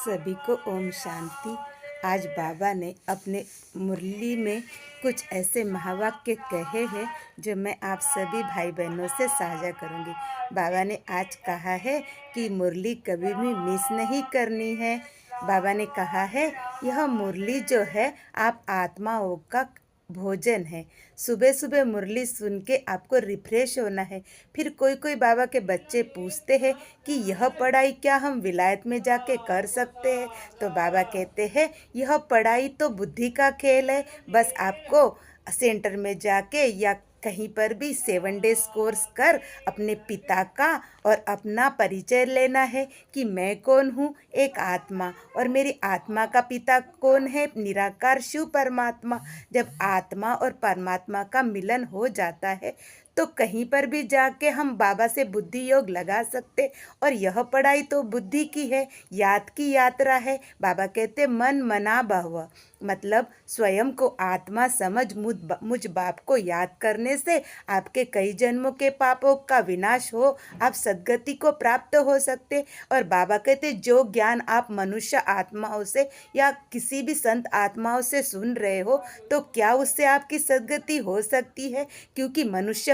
सभी को ओम शांति। आज बाबा ने अपने मुरली में कुछ ऐसे महावाक्य कहे हैं जो मैं आप सभी भाई बहनों से साझा करूंगी। बाबा ने आज कहा है कि मुरली कभी भी मिस नहीं करनी है। बाबा ने कहा है यह मुरली जो है आप आत्माओं का भोजन है। सुबह सुबह मुरली सुन के आपको रिफ्रेश होना है। फिर कोई कोई बाबा के बच्चे पूछते हैं कि यह पढ़ाई क्या हम विलायत में जाके कर सकते हैं? तो बाबा कहते हैं यह पढ़ाई तो बुद्धि का खेल है। बस आपको सेंटर में जाके या कहीं पर भी 7 डेज कोर्स कर अपने पिता का और अपना परिचय लेना है कि मैं कौन हूँ, एक आत्मा, और मेरी आत्मा का पिता कौन है, निराकार शिव परमात्मा। जब आत्मा और परमात्मा का मिलन हो जाता है तो कहीं पर भी जाके हम बाबा से बुद्धि योग लगा सकते। और यह पढ़ाई तो बुद्धि की है, याद की यात्रा है। बाबा कहते मन मना बहव, मतलब स्वयं को आत्मा समझ मुझ बाप को याद करने से आपके कई जन्मों के पापों का विनाश हो, आप सद्गति को प्राप्त हो सकते। और बाबा कहते जो ज्ञान आप मनुष्य आत्माओं से या किसी भी संत आत्माओं से सुन रहे हो तो क्या उससे आपकी सद्गति हो सकती है? क्योंकि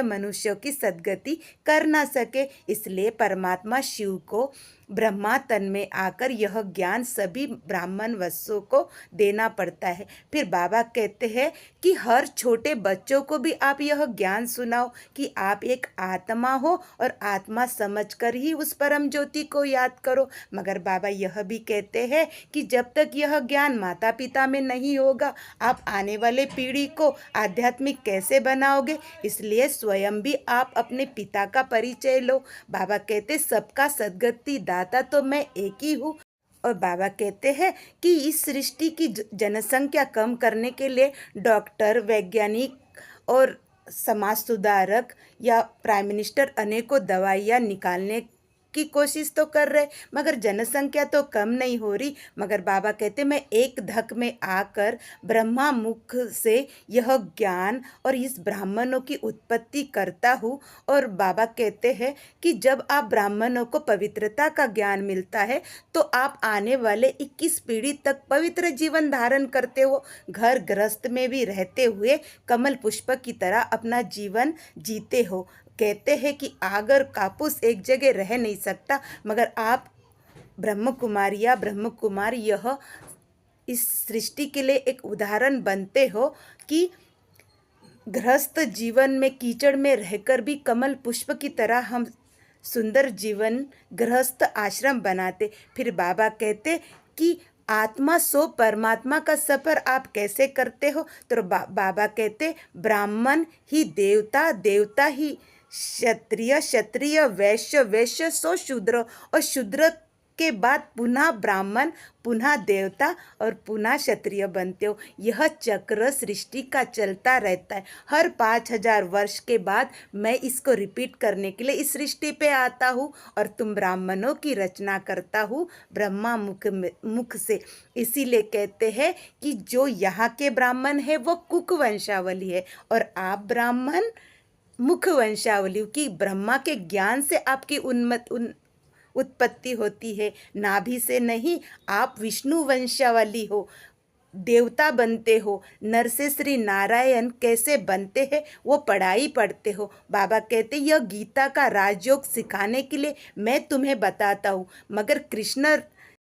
मनुष्यों की सद्गति कर ना सके, इसलिए परमात्मा शिव को ब्रह्मा तन में आकर यह ज्ञान सभी ब्राह्मण वत्सों को देना पड़ता है। फिर बाबा कहते हैं कि हर छोटे बच्चों को भी आप यह ज्ञान सुनाओ कि आप एक आत्मा हो और आत्मा समझकर ही उस परम ज्योति को याद करो। मगर बाबा यह भी कहते हैं कि जब तक यह ज्ञान माता पिता में नहीं होगा आप आने वाले पीढ़ी को आध्यात्मिक कैसे बनाओगे? इसलिए स्वयं भी आप अपने पिता का परिचय लो। बाबा कहते सबका सद्गति दाता तो मैं एक ही हूँ। और बाबा कहते हैं कि इस सृष्टि की जनसंख्या कम करने के लिए डॉक्टर, वैज्ञानिक और समाज सुधारक या प्राइम मिनिस्टर अनेकों दवाइयाँ निकालने की कोशिश तो कर रहे, मगर जनसंख्या तो कम नहीं हो रही। मगर बाबा कहते मैं एक धक में आकर ब्रह्मा मुख से यह ज्ञान और इस ब्राह्मणों की उत्पत्ति करता हूँ। और बाबा कहते हैं कि जब आप ब्राह्मणों को पवित्रता का ज्ञान मिलता है तो आप आने वाले 21 पीढ़ी तक पवित्र जीवन धारण करते हो, घर गृहस्थ में भी रहते हुए कमल पुष्प की तरह अपना जीवन जीते हो। कहते हैं कि आगर कापूस एक जगह रह नहीं सकता, मगर आप ब्रह्म कुमारी या ब्रह्म कुमार यह इस सृष्टि के लिए एक उदाहरण बनते हो कि गृहस्थ जीवन में कीचड़ में रहकर भी कमल पुष्प की तरह हम सुंदर जीवन गृहस्थ आश्रम बनाते। फिर बाबा कहते कि आत्मा सो परमात्मा का सफ़र आप कैसे करते हो? तो बाबा कहते ब्राह्मण ही देवता, देवता ही क्षत्रिय, क्षत्रिय वैश्य, वैश्य सो शूद्र, और शूद्र के बाद पुनः ब्राह्मण, पुनः देवता और पुनः क्षत्रिय बनते हो। यह चक्र सृष्टि का चलता रहता है। हर 5000 वर्ष के बाद मैं इसको रिपीट करने के लिए इस सृष्टि पे आता हूँ और तुम ब्राह्मणों की रचना करता हूँ ब्रह्मा मुख से। इसीलिए कहते हैं कि जो यहाँ के ब्राह्मण है वो कुक वंशावली है और आप ब्राह्मण मुख वंशावली की। ब्रह्मा के ज्ञान से आपकी उत्पत्ति होती है, नाभि से नहीं। आप विष्णु वंशावली हो, देवता बनते हो। नर से श्री नारायण कैसे बनते हैं वो पढ़ाई पढ़ते हो। बाबा कहते यह गीता का राजयोग सिखाने के लिए मैं तुम्हें बताता हूँ, मगर कृष्ण